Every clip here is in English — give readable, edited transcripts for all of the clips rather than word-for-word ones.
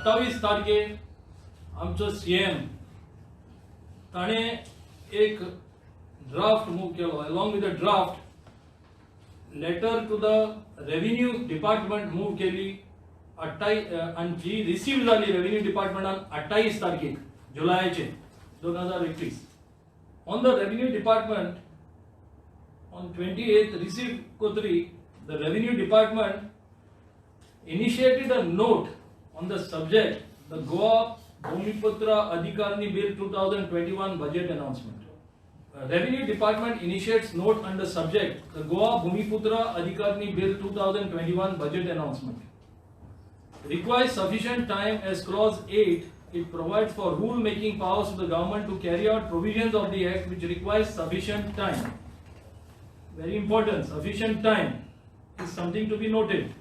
27 तारखेर आमचो सीएम ताणे एक ड्राफ्ट मूव केलो. Along with the draft letter to the revenue department move केली. आणि जी रिसीव झाली रेव्हेन्यू डिपार्टमेंटान 28 तारखेक जुलयाचे 2021. On the revenue department on 28th received Kotri, the revenue department initiated a note on the subject, the Goa Bhumiputra Adhikarani Bill 2021 budget announcement. Revenue department initiates note on the subject, the Goa Bhumiputra Adhikarani Bill 2021 budget announcement. Requires sufficient time as clause 8. It provides for rule making powers to the government to carry out provisions of the act which requires sufficient time. Very important, sufficient time is something to be noted.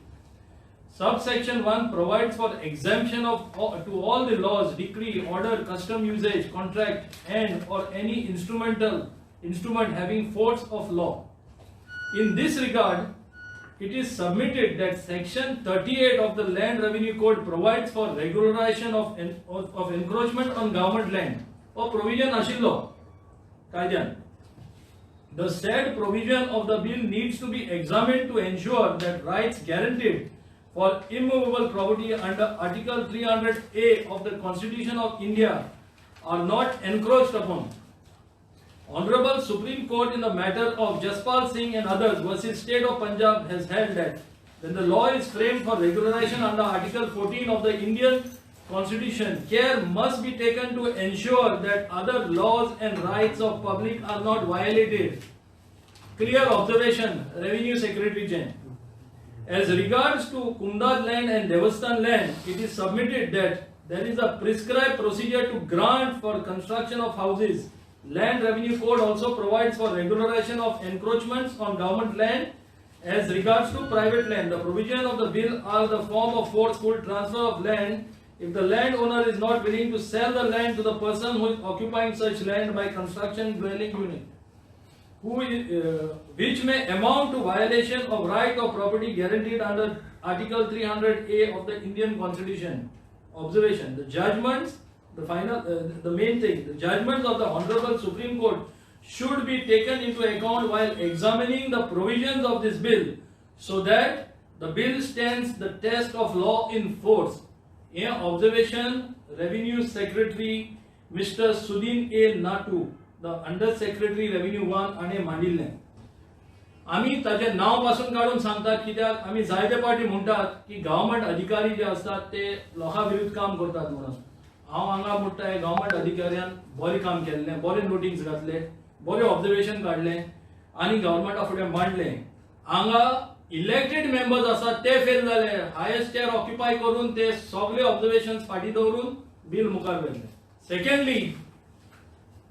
Subsection 1 provides for exemption to all the laws, decree, order, custom usage, contract and or any instrument having force of law. In this regard, it is submitted that section 38 of the Land Revenue Code provides for regularization of encroachment on government land or provision ashillo kaidyan. The said provision of the bill needs to be examined to ensure that rights guaranteed for immovable property under Article 300A of the Constitution of India are not encroached upon. Honorable Supreme Court in the matter of Jaspal Singh and others versus State of Punjab has held that when the law is framed for regularization under Article 14 of the Indian Constitution, care must be taken to ensure that other laws and rights of public are not violated. Clear observation, Revenue Secretary Jain. As regards to Kumdad land and Devastan land, it is submitted that there is a prescribed procedure to grant for construction of houses. Land Revenue Code also provides for regularization of encroachments on government land. As regards to private land, the provision of the bill are the form of forceful transfer of land if the landowner is not willing to sell the land to the person who is occupying such land by construction dwelling unit, which may amount to violation of right of property guaranteed under Article 300A of the Indian Constitution. Observation: the judgments, the main thing, the judgments of the Honorable Supreme Court should be taken into account while examining the provisions of this bill, so that the bill stands the test of law in force. In observation, Revenue Secretary Mr. Sudin A. Natu, the Under Secretary Revenue 1 आणि मांडिल्ले. आम्ही ताजे नाव पासून काढून सांगतात कित्याक आम्ही जायते party म्हणतात की गव्हर्नमेंट अधिकारी जे असतात ते लोकां विरुद्ध काम करतात म्हणून. हांव हांगा म्हणटा गव्हर्नमेंट अधिकाऱ्यान बरें काम केल्लें, बरें नोटीस घातले, बरें ऑब्जर्वेशन काढले आणि गव्हर्नमेंटा फुडें मांडले. हांगा इलेक्टेड मेंबर्स असतात ते फेल झाले, हायेस्ट चेअर ऑक्युपाय करून ते सगळे ऑब्जर्वेशन्स फाटी दवरून बिल मुखार व्हेल्ले. Secondly,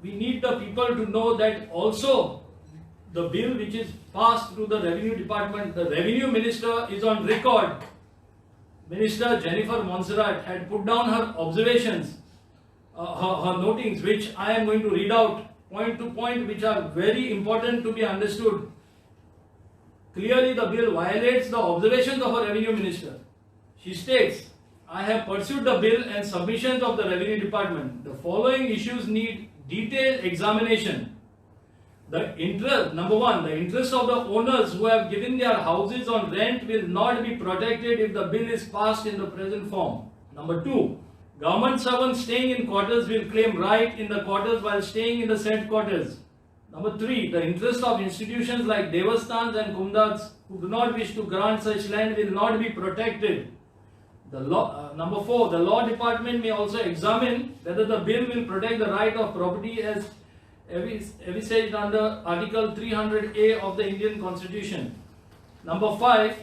we need the people to know that also the bill which is passed through the revenue department, the revenue minister is on record. Minister Jennifer Montserrat had put down her observations, her notings, which I am going to read out point to point, which are very important to be understood. Clearly the bill violates the observations of a revenue minister. She states, I have pursued the bill and submissions of the revenue department. The following issues need detailed examination. Number one, the interest of the owners who have given their houses on rent will not be protected if the bill is passed in the present form. Number two, government servants staying in quarters will claim right in the quarters while staying in the said quarters. Number three, the interest of institutions like Devasthans and Kumdads who do not wish to grant such land will not be protected. Number four, the law department may also examine whether the bill will protect the right of property as envisaged under Article 300A of the Indian Constitution. Number five,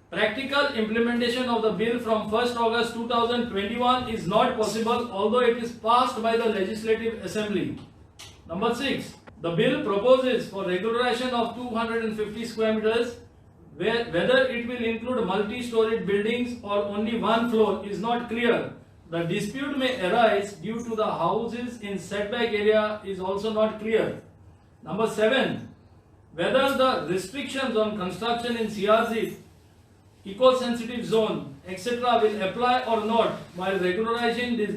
practical implementation of the bill from 1st August 2021 is not possible although it is passed by the Legislative Assembly. Number six, the bill proposes for regularization of 250 square meters. Whether it will include multi-storied buildings or only one floor is not clear. The dispute may arise due to the houses in setback area is also not clear. Number seven, whether the restrictions on construction in CRZ eco-sensitive zone, etc. will apply or not while regularizing these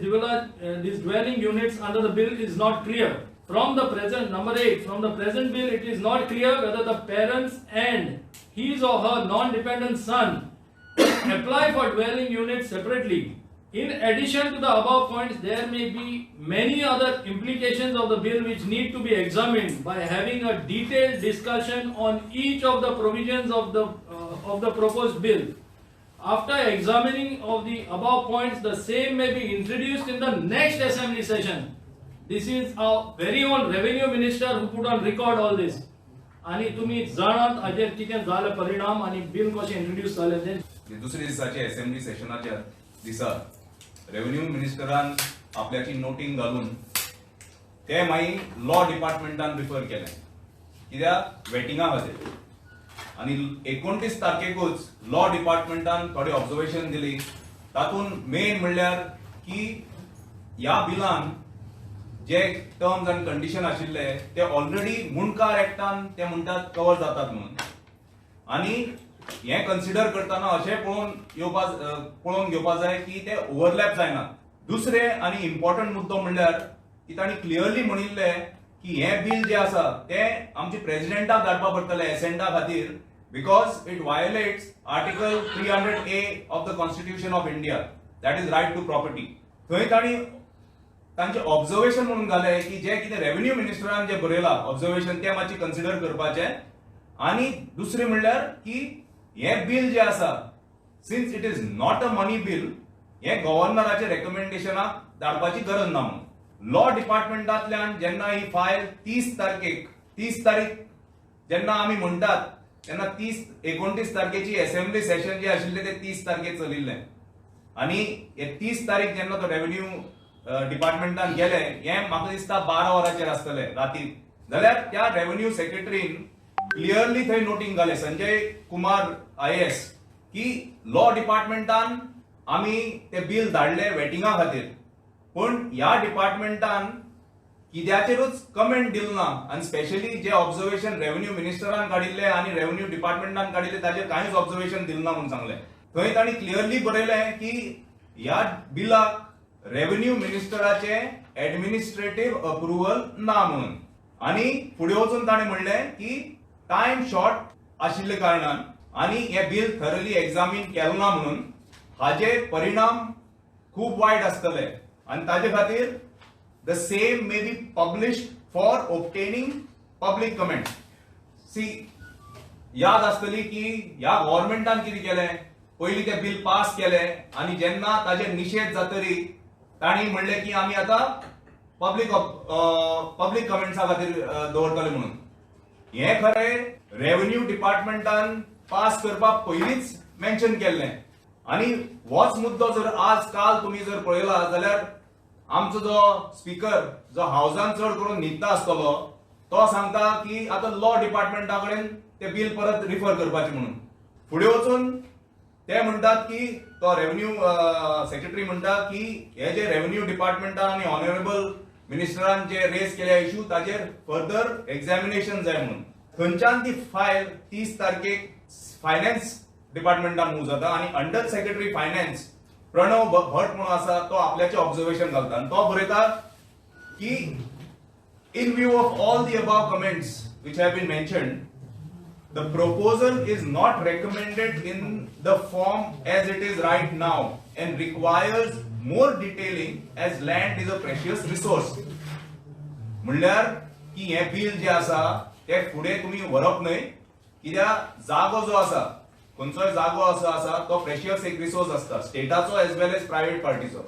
dwelling units under the bill is not clear. From the present, number 8, from the present bill, it is not clear whether the parents and his or her non-dependent son apply for dwelling units separately. In addition to the above points, there may be many other implications of the bill which need to be examined by having a detailed discussion on each of the provisions of the proposed bill. After examining of the above points, the same may be introduced in the next assembly session. This is our very own revenue minister who put on record all this. आणि तुम्ही जाणात हाजेर कितें जाले परिणाम आणि bill कशें introduce जालें तें. दुसरे दिसाचे असेंब्ली सेशनाच्या दिसा रेव्हेन्यू मिनिस्टरान आपल्याची नोटींग घालून ते मागीर लॉ डिपार्टमेंटान रिफर केलें कित्याक वेटिंगा खातीर. आणि 29 तारखेकूच लॉ डिपार्टमेंटान थोडे ऑब्झर्वेशन दिली. तातूंत मेन म्हणल्यार की ह्या बिलान जे टर्म्स अँड कंडिशन आशिल्ले ते ऑलरेडी मुणकार एक्टान ते म्हणटात कव्हर जातात म्हणून. आणि हे कन्सिडर करतना अशें पळोवन घेवपाक जाय की ते ओव्हरलॅप जायना. दुसरे आनी इम्पॉर्टंट मुद्दो म्हणल्यार की तांणी क्लियरली म्हणिल्ले की हे बिल जे आसा ते आमच्या प्रेसिडेंटाक धाडपा पडटले एसेंडा खातीर because it violates article 300A of the constitution of India, that is right to property. थंय तांणी तांचे ऑब्झर्वेशन म्हणून घाले की जे कितें रेव्हेन्यू मिनिस्टरान जे बरयला ऑब्झर्वेशन ते मातशें कन्सिडर करपाचें. आणि दुसरें म्हणल्यार की हे बिल जे आसा since it is not a money bill हे गव्हर्नराच्या रेकमेंडेशनाक धाडपाची गरज ना म्हणून. लॉ डिपार्टमेंटांतल्यान जेन्ना ही फायल 30 तारीख जेन्ना आमी म्हणटात तेन्ना 29 तारखेची असेंब्ली सेशन जे आशिल्लें ते 30 तारखेक चलिल्लें. आणि हे 30 तारीख जेन्ना तो रेव्हेन्यू डिपार्टमेंटान गेले हे म्हाका दिसता 12 वरांचेर आसतले राती. जाल्यार त्या रेव्हेन्यू सेक्रेटरीन क्लियरली थंय नोटींग घाले संजय कुमार IAS की लॉ डिपार्टमेंटान आमी ते बिल धाडले वेटिंगा खातीर पण ह्या डिपार्टमेंटान कित्याचेरूच कमेंट दिल ना. आनी स्पेशली जे ऑब्झर्वेशन रेव्हेन्यू मिनिस्टरान काडिल्ले आनी रेव्हेन्यू डिपार्टमेंटान काडिल्ले ताचेर कांयच ऑब्झर्वेशन दिल ना म्हणून सांगले. थंय तांणी क्लियरली बरयलें की ह्या बिलाक रेव्हेन्यू मिनिस्टराचे एडमिनिस्ट्रेटिव्ह अप्रुव्हल ना म्हणून. आणि फुडें वचून ताणें म्हणलें की टाइम शॉर्ट आशिल्ले कारणान आणि हे बिल थरली एक्झामीन केलें ना म्हणून हाचे परिणाम खूब वायट आसतले. आणि ताचे खातीर the same may be published for obtaining public comment. सी याद आसतली की ह्या गव्हर्नमेंटान कितें केलें, पयलीं तें बिल पास केलें आणि जेन्ना ताचे निशेध जातरी ताणी म्हणलें की आमी आतां पब्लिक कमेंट्सा खातीर दवरतले म्हणून. हे खरें रेव्हेन्यू डिपार्टमेंटान पास करपाक पयलींच मेन्शन केल्लें. आणि होच मुद्दो जर आज काल तुम्ही जर पळयला जाल्यार आमचो जो स्पीकर जो हाऊसान चड करून न्हिदता आसतलो तो सांगता की आतां लॉ डिपार्टमेंटा कडेन ते बिल परत रिफर करपाचें म्हणून. फुडें वचून ते म्हणटात की तो रेव्हेन्यू सेक्रेटरी म्हणटा की हे जे रेव्हेन्यू डिपार्टमेंटान आनी ऑनरेबल मिनिस्टरान जे रेज केल्या इश्यू ताचेर फर्दर एक्झामिनेशन जाय म्हणून. थंयच्यान ती फायल 30 तारखेक फायनान्स डिपार्टमेंटान मूव जाता आणि अंडर सेक्रेटरी फायनान्स प्रणव भट म्हणून आसा तो आपल्याचे ऑब्झर्वेशन घालता आणि तो बरयता की इन view of all the above comments which have been mentioned, the proposal is not recommended in the form as it is right now and requires more detailing as land is a precious resource. म्हणल्यार की हे bill जे आसा ते फुडें तुम्ही व्हरप न्हय कित्याक जागो जो आसा खंयचोय जागो असो आसा तो प्रेशियस एक रिसोर्स आसता स्टेटाचो एज वेल एज प्रायव्हेट पार्टीचो.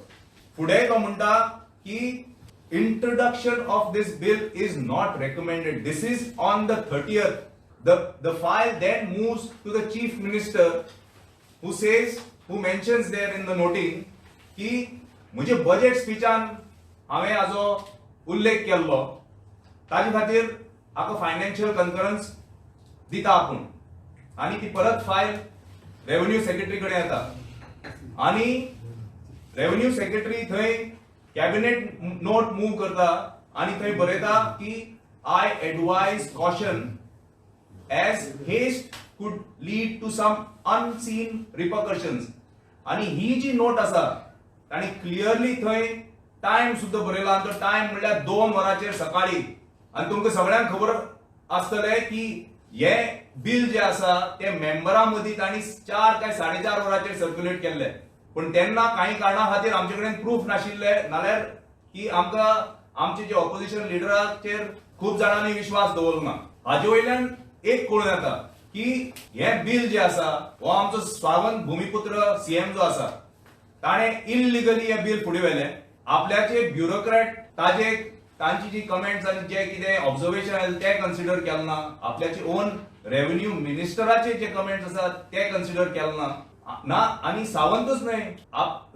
फुडें तो म्हणटा की introduction of this bill is not recommended. This is on the 30th. The file then moves to the chief minister who mentions there in the noting की मुझे budget स्पीचान हांवें हाजो उल्लेख केल्लो ताजे खातीर हाका फायनान्शियल कन्फरन्स दिता आपूण आनी ती परत फायल रेव्हेन्यू सेक्रेटरी कडेन येता आनी रेव्हेन्यू सेक्रेटरी थंय कॅबिनेट नोट मूव करता आणि थंय बरयता की I advise caution as haste could lead to some unseen repercussions. आणि ही जी नोट आसा ताणी क्लियरली थंय टाइम सुद्धा बरयला आनी तो टाइम म्हणल्यार 2 वरांचेर सकाळी. आणि तुमकां सगळ्यांक खबर आसतलें की हे बिल जे आसा ते मेंबरां मदीं ताणी 4 काय 4.5 वरांचेर सर्क्युलेट केल्ले. पण तेन्ना काही कारणां खातीर आमचे कडेन प्रूफ नाशिल्ले, नाल्यार की आमकां आमचे जे ऑपोजिशन लिडराचेर खूब जाणांनी विश्वास दवरलो ना. हाजे वयल्यान एक कळून येता की हे बिल जे आसा हो आमचो स्वावंत भूमिपुत्र सीएम जो आसा ताणें इल्लिगली हे बिल फुडें व्हेलें. आपल्याचे ब्युरोक्रेट तांची जी कमेंट्स आनी जे कितें ऑब्झर्वेशन आसलें ते कन्सिडर केलें ना. आपल्याचे ओन रेव्हेन्यू मिनिस्टराचे जे कमेंट्स आसात ते कन्सिडर केले ना. आणि सावंतच न्हय,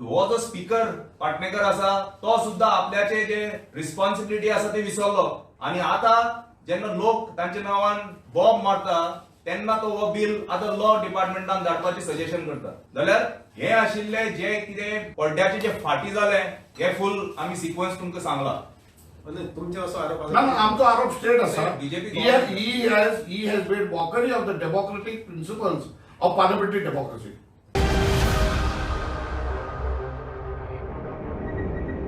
हो जो स्पीकर पाटणेकर आसा तो सुद्धा आपल्याचे जे रिस्पॉन्सिबिलिटी आसा ते विसरलो. आणि आता जेन्ना लोक तांच्या नांवान बॉम्ब मारता तेन्ना तो हो बिल आतां लॉ डिपार्टमेंटान धाडपाचें सजेशन करता. जाल्यार हे आशिल्ले जे कितें पड्ड्याचे जे फाटी जाले हे फुल आमी सिक्वन्स तुमकां सांगला. तुमचे असो आरोप ना आमचो आरोप स्ट्रेट आसा. BJP he has made mockery of the democratic principles of parliamentary democracy.